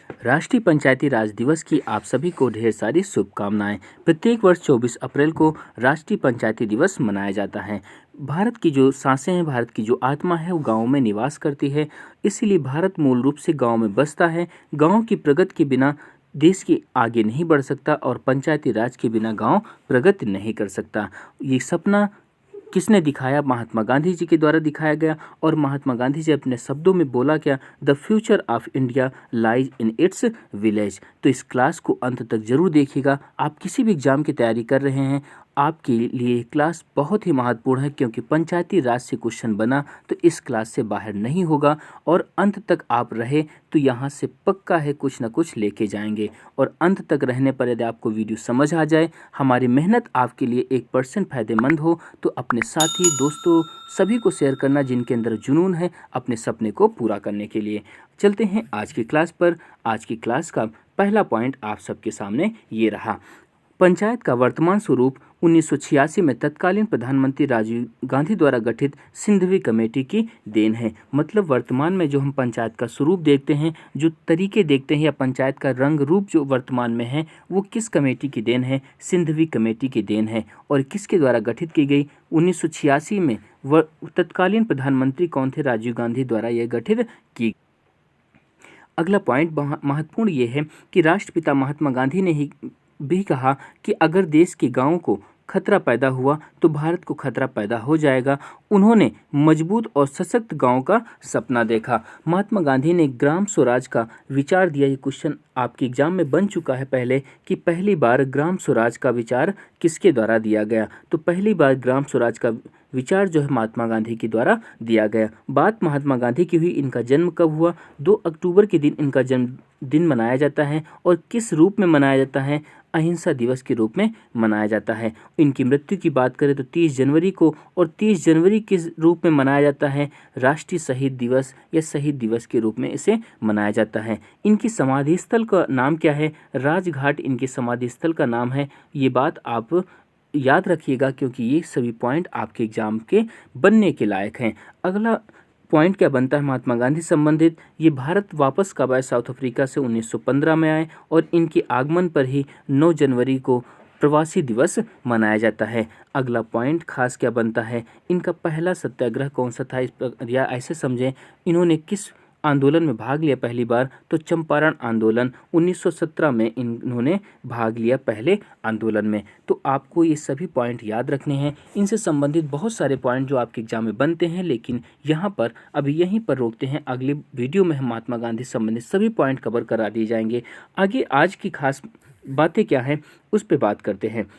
राष्ट्रीय पंचायती राज दिवस की आप सभी को ढेर सारी शुभकामनाएं। प्रत्येक वर्ष 24 अप्रैल को राष्ट्रीय पंचायती दिवस मनाया जाता है। भारत की जो सांसें हैं, भारत की जो आत्मा है, वो गाँव में निवास करती है। इसीलिए भारत मूल रूप से गाँव में बसता है। गाँव की प्रगति के बिना देश के आगे नहीं बढ़ सकता और पंचायती राज के बिना गाँव प्रगति नहीं कर सकता। ये सपना किसने दिखाया? महात्मा गांधी जी के द्वारा दिखाया गया। और महात्मा गांधी जी अपने शब्दों में बोला क्या? The future of India lies in its village. तो इस क्लास को अंत तक जरूर देखिएगा। आप किसी भी एग्जाम की तैयारी कर रहे हैं, आपके लिए ये क्लास बहुत ही महत्वपूर्ण है, क्योंकि पंचायती राज से क्वेश्चन बना तो इस क्लास से बाहर नहीं होगा। और अंत तक आप रहे तो यहाँ से पक्का है कुछ ना कुछ लेके जाएंगे। और अंत तक रहने पर यदि आपको वीडियो समझ आ जाए, हमारी मेहनत आपके लिए 1% फायदेमंद हो, तो अपने साथी, दोस्तों सभी को शेयर करना जिनके अंदर जुनून है अपने सपने को पूरा करने के लिए। चलते हैं आज की क्लास पर। आज की क्लास का पहला पॉइंट आप सबके सामने ये रहा। पंचायत का वर्तमान स्वरूप 1986 में तत्कालीन प्रधानमंत्री राजीव गांधी द्वारा गठित सिंघवी कमेटी की देन है। मतलब वर्तमान में जो हम पंचायत का स्वरूप देखते हैं, जो तरीके देखते हैं, या पंचायत का रंग रूप जो वर्तमान में है, वो किस कमेटी की देन है? सिंघवी कमेटी की देन है। और किसके द्वारा गठित की गई? 1986 में। तत्कालीन प्रधानमंत्री कौन थे? राजीव गांधी द्वारा यह गठित की। अगला पॉइंट महत्वपूर्ण ये है कि राष्ट्रपिता महात्मा गांधी ने ही भी कहा कि अगर देश के गांवों को खतरा पैदा हुआ तो भारत को खतरा पैदा हो जाएगा। उन्होंने मजबूत और सशक्त गांव का सपना देखा। महात्मा गांधी ने ग्राम स्वराज का विचार दिया। ये क्वेश्चन आपके एग्जाम में बन चुका है पहले, कि पहली बार ग्राम स्वराज का विचार किसके द्वारा दिया गया? तो पहली बार ग्राम स्वराज का विचार जो है महात्मा गांधी के द्वारा दिया गया। बात महात्मा गांधी की हुई। इनका जन्म कब हुआ? 2 अक्टूबर के दिन इनका जन्म दिन मनाया जाता है। और किस रूप में मनाया जाता है? अहिंसा दिवस के रूप में मनाया जाता है। इनकी मृत्यु की बात करें तो 30 जनवरी को, और 30 जनवरी किस रूप में मनाया जाता है? राष्ट्रीय शहीद दिवस या शहीद दिवस के रूप में इसे मनाया जाता है। इनकी समाधि स्थल का नाम क्या है? राजघाट इनके समाधि स्थल का नाम है। ये बात आप याद रखिएगा, क्योंकि ये सभी पॉइंट आपके एग्जाम के बनने के लायक हैं। अगला पॉइंट क्या बनता है महात्मा गांधी संबंधित? ये भारत वापस कब आए? साउथ अफ्रीका से 1915 में आए। और इनके आगमन पर ही 9 जनवरी को प्रवासी दिवस मनाया जाता है। अगला पॉइंट खास क्या बनता है? इनका पहला सत्याग्रह कौन सा था? या ऐसे समझें, इन्होंने किस आंदोलन में भाग लिया पहली बार? तो चंपारण आंदोलन 1917 में इन्होंने भाग लिया पहले आंदोलन में। तो आपको ये सभी पॉइंट याद रखने हैं। इनसे संबंधित बहुत सारे पॉइंट जो आपके एग्जाम में बनते हैं, लेकिन यहाँ पर अभी यहीं पर रोकते हैं। अगले वीडियो में हम महात्मा गांधी से संबंधित सभी पॉइंट कवर करा दिए जाएंगे। आगे आज की खास बातें क्या हैं उस पर बात करते हैं।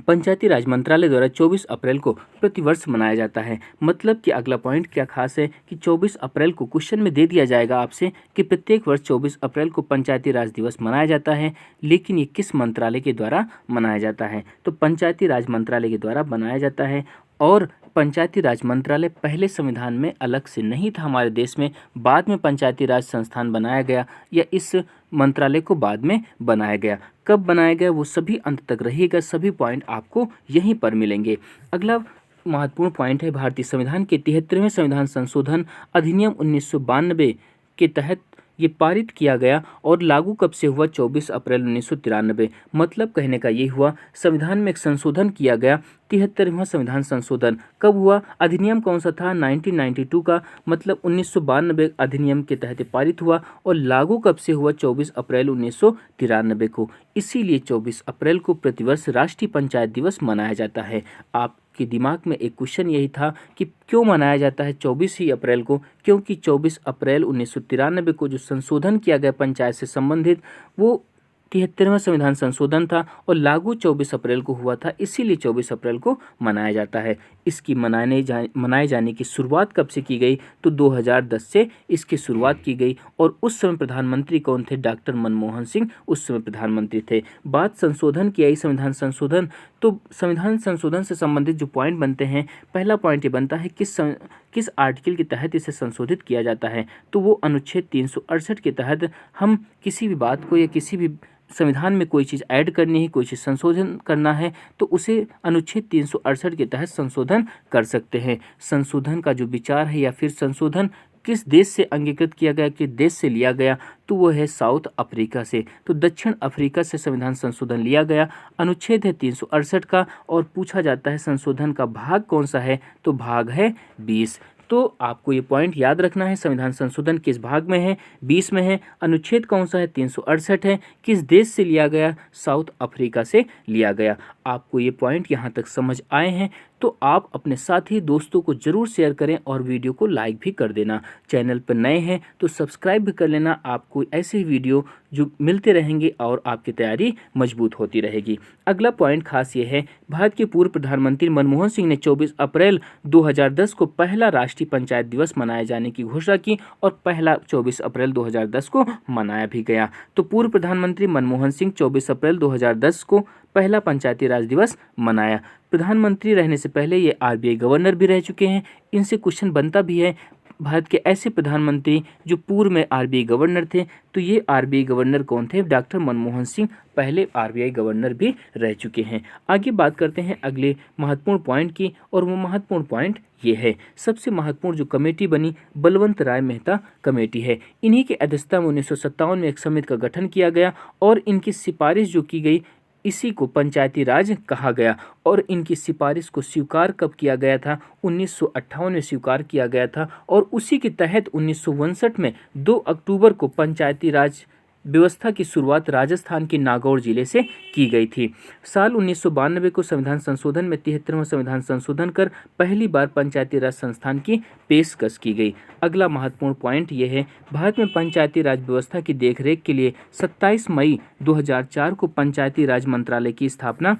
पंचायती राज मंत्रालय द्वारा 24 अप्रैल को प्रतिवर्ष मनाया जाता है। मतलब कि अगला पॉइंट क्या खास है कि 24 अप्रैल को क्वेश्चन में दे दिया जाएगा आपसे कि प्रत्येक वर्ष 24 अप्रैल को पंचायती राज दिवस मनाया जाता है, लेकिन ये किस मंत्रालय के द्वारा मनाया जाता है? तो पंचायती राज मंत्रालय के द्वारा मनाया जाता है। और पंचायती राज मंत्रालय पहले संविधान में अलग से नहीं था हमारे देश में, बाद में पंचायती राज संस्थान बनाया गया, या इस मंत्रालय को बाद में बनाया गया। कब बनाया गया वो सभी अंत तक रहिएगा। सभी पॉइंट आपको यहीं पर मिलेंगे। अगला महत्वपूर्ण पॉइंट है भारतीय संविधान के 73वें संविधान संशोधन अधिनियम 1992 के तहत ये पारित किया गया। और लागू कब से हुआ? 24 अप्रैल 1993। मतलब कहने का ये हुआ, संविधान में एक संशोधन किया गया। 73वां संविधान संशोधन कब हुआ? अधिनियम कौन सा था? 1992 का। मतलब 1992 अधिनियम के तहत पारित हुआ। और लागू कब से हुआ? 24 अप्रैल 1993 को। इसीलिए 24 अप्रैल को प्रतिवर्ष राष्ट्रीय पंचायत दिवस मनाया जाता है। आपके दिमाग में एक क्वेश्चन यही था कि क्यों मनाया जाता है 24 ही अप्रैल को? क्योंकि 24 अप्रैल 1993 को जो संशोधन किया गया पंचायत से संबंधित, वो 73वां संविधान संशोधन था और लागू 24 अप्रैल को हुआ था। इसीलिए 24 अप्रैल को मनाया जाता है। इसकी मनाए जाने की शुरुआत कब से की गई? तो 2010 से इसकी शुरुआत की गई। और उस समय प्रधानमंत्री कौन थे? डॉक्टर मनमोहन सिंह उस समय प्रधानमंत्री थे। बात संशोधन की आई, संविधान संशोधन। तो संविधान संशोधन से संबंधित जो पॉइंट बनते हैं, पहला पॉइंट ये बनता है किस आर्टिकल के तहत इसे संशोधित किया जाता है? तो वो अनुच्छेद 368 के तहत हम किसी भी बात को या किसी भी संविधान में कोई चीज़ ऐड करनी है, कोई चीज़ संशोधन करना है, तो उसे अनुच्छेद 368 के तहत संशोधन कर सकते हैं। संशोधन का जो विचार है या फिर संशोधन किस देश से अंगीकृत किया गया, किस देश से लिया गया, तो वो है साउथ अफ्रीका से। तो दक्षिण अफ्रीका से संविधान संशोधन लिया गया। अनुच्छेद है 368 का और पूछा जाता है संशोधन का भाग कौन सा है, तो भाग है 20। तो आपको ये पॉइंट याद रखना है, संविधान संशोधन किस भाग में है, 20 में है। अनुच्छेद कौन सा है, 368 है। किस देश से लिया गया, साउथ अफ्रीका से लिया गया। आपको ये पॉइंट यहाँ तक समझ आए हैं तो आप अपने साथी दोस्तों को ज़रूर शेयर करें और वीडियो को लाइक भी कर देना। चैनल पर नए हैं तो सब्सक्राइब भी कर लेना। आपको ऐसे ही वीडियो जो मिलते रहेंगे और आपकी तैयारी मजबूत होती रहेगी। अगला पॉइंट खास ये है, भारत के पूर्व प्रधानमंत्री मनमोहन सिंह ने 24 अप्रैल 2010 को पहला राष्ट्रीय पंचायत दिवस मनाए जाने की घोषणा की और पहला 24 अप्रैल 2010 को मनाया भी गया। तो पूर्व प्रधानमंत्री मनमोहन सिंह 24 अप्रैल 2010 को पहला पंचायती राज दिवस मनाया। प्रधानमंत्री रहने से पहले ये आरबीआई गवर्नर भी रह चुके हैं। इनसे क्वेश्चन बनता भी है, भारत के ऐसे प्रधानमंत्री जो पूर्व में आरबीआई गवर्नर थे, तो ये आरबीआई गवर्नर कौन थे, डॉक्टर मनमोहन सिंह पहले आरबीआई गवर्नर भी रह चुके हैं। आगे बात करते हैं अगले महत्वपूर्ण पॉइंट की, और वो महत्वपूर्ण पॉइंट ये है, सबसे महत्वपूर्ण जो कमेटी बनी बलवंत राय मेहता कमेटी है। इन्हीं के अध्यक्षता में 1957 में एक समिति का गठन किया गया और इनकी सिफारिश जो की गई इसी को पंचायती राज कहा गया। और इनकी सिफारिश को स्वीकार कब किया गया था, 1958 में स्वीकार किया गया था। और उसी के तहत 1959 में 2 अक्टूबर को पंचायती राज व्यवस्था की शुरुआत राजस्थान के नागौर जिले से की गई थी। साल 1992 को संविधान संशोधन में 73वां संविधान संशोधन कर पहली बार पंचायती राज संस्थान की पेशकश की गई। अगला महत्वपूर्ण पॉइंट ये है, भारत में पंचायती राज व्यवस्था की देखरेख के लिए 27 मई 2004 को पंचायती राज मंत्रालय की स्थापना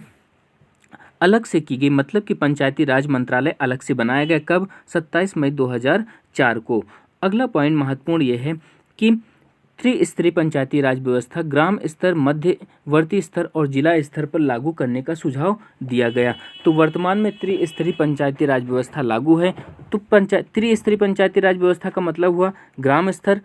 अलग से की गई। मतलब कि पंचायती राज मंत्रालय अलग से बनाया गया, कब, 27 मई 2004 को। अगला पॉइंट महत्वपूर्ण ये है कि त्रिस्तरीय पंचायती राज व्यवस्था ग्राम स्तर, मध्यवर्ती स्तर और जिला स्तर पर लागू करने का सुझाव दिया गया। तो वर्तमान में त्रिस्तरीय पंचायती राज व्यवस्था लागू है। तो त्रिस्तरीय पंचायती राज व्यवस्था का मतलब हुआ ग्राम स्तर,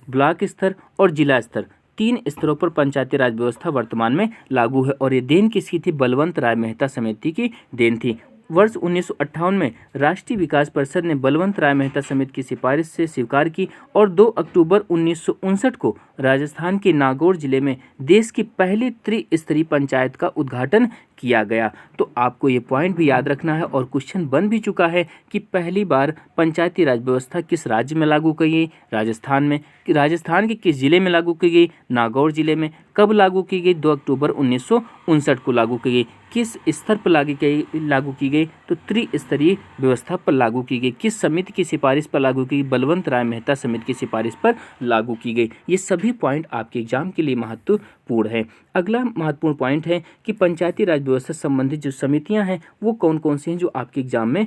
ब्लॉक स्तर और जिला स्तर, 3 स्तरों पर पंचायती राज व्यवस्था वर्तमान में लागू है। और ये देन किसकी थी, बलवंत राय मेहता समिति की देन थी। वर्ष 1958 में राष्ट्रीय विकास परिषद ने बलवंत राय मेहता समिति की सिफारिश से स्वीकार की और 2 अक्टूबर 1959 को राजस्थान के नागौर जिले में देश की पहली त्रिस्तरीय पंचायत का उद्घाटन किया गया। तो आपको ये पॉइंट भी याद रखना है और क्वेश्चन बन भी चुका है कि पहली बार पंचायती राज व्यवस्था किस राज्य में लागू की गई, राजस्थान में। राजस्थान के किस जिले में लागू की गई, नागौर जिले में। कब लागू की गई, 2 अक्टूबर 1959 को लागू की गई। किस स्तर पर लागू की गई, तो त्रिस्तरीय व्यवस्था पर लागू की गई। किस समिति की सिफारिश पर लागू की गई, बलवंत राय मेहता समिति की सिफारिश पर लागू की गई। ये सभी पॉइंट आपके एग्जाम के लिए महत्वपूर्ण है। अगला महत्वपूर्ण पॉइंट है कि पंचायती राज व्यवस्था संबंधित जो समितियां हैं वो कौन कौन सी हैं जो आपके एग्जाम में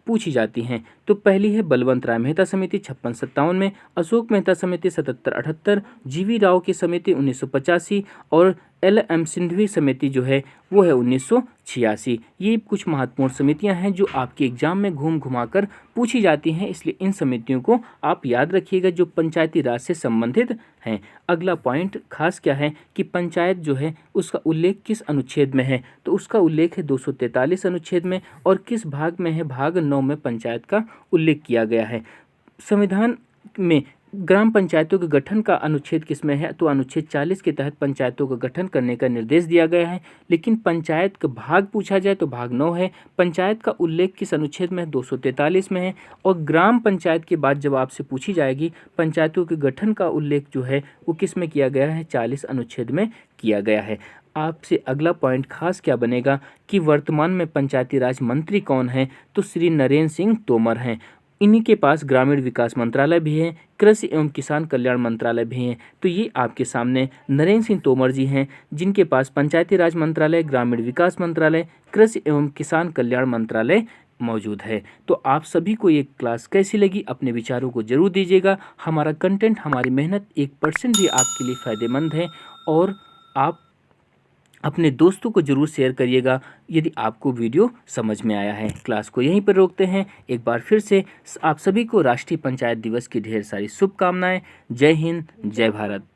पूछी जाती हैं। तो पहली है बलवंत राय मेहता समिति 56-57 में, अशोक मेहता समिति 77-78, जीवी राव की समिति 1985 और LM सिंघवी समिति जो है वो है 1986। ये कुछ महत्वपूर्ण समितियां हैं जो आपके एग्जाम में घूम घुमा कर पूछी जाती हैं, इसलिए इन समितियों को आप याद रखिएगा जो पंचायती राज से संबंधित हैं। अगला पॉइंट खास क्या है कि पंचायत जो है उसका उल्लेख किस अनुच्छेद में है, तो उसका उल्लेख है 243 अनुच्छेद में। और किस भाग में है, भाग 9 में पंचायत का उल्लेख किया गया है। संविधान में ग्राम पंचायतों के गठन का अनुच्छेद किस में है, तो अनुच्छेद 40 के तहत पंचायतों का गठन करने का निर्देश दिया गया है। लेकिन पंचायत का भाग पूछा जाए तो भाग 9 है। पंचायत का उल्लेख किस अनुच्छेद में है, 243 में है। और ग्राम पंचायत के बाद जब आपसे पूछी जाएगी पंचायतों के गठन का उल्लेख जो है वो किस में किया गया है, 40 अनुच्छेद में किया गया है। आपसे अगला पॉइंट खास क्या बनेगा कि वर्तमान में पंचायती राज मंत्री कौन है, तो श्री नरेंद्र सिंह तोमर हैं। इन्हीं के पास ग्रामीण विकास मंत्रालय भी है, कृषि एवं किसान कल्याण मंत्रालय भी है। तो ये आपके सामने नरेंद्र सिंह तोमर जी हैं जिनके पास पंचायती राज मंत्रालय, ग्रामीण विकास मंत्रालय, कृषि एवं किसान कल्याण मंत्रालय मौजूद है। तो आप सभी को ये क्लास कैसी लगी, अपने विचारों को जरूर दीजिएगा। हमारा कंटेंट, हमारी मेहनत 1% भी आपके लिए फ़ायदेमंद है और आप अपने दोस्तों को जरूर शेयर करिएगा यदि आपको वीडियो समझ में आया है। क्लास को यहीं पर रोकते हैं। एक बार फिर से आप सभी को राष्ट्रीय पंचायत दिवस की ढेर सारी शुभकामनाएं। जय हिंद, जय भारत।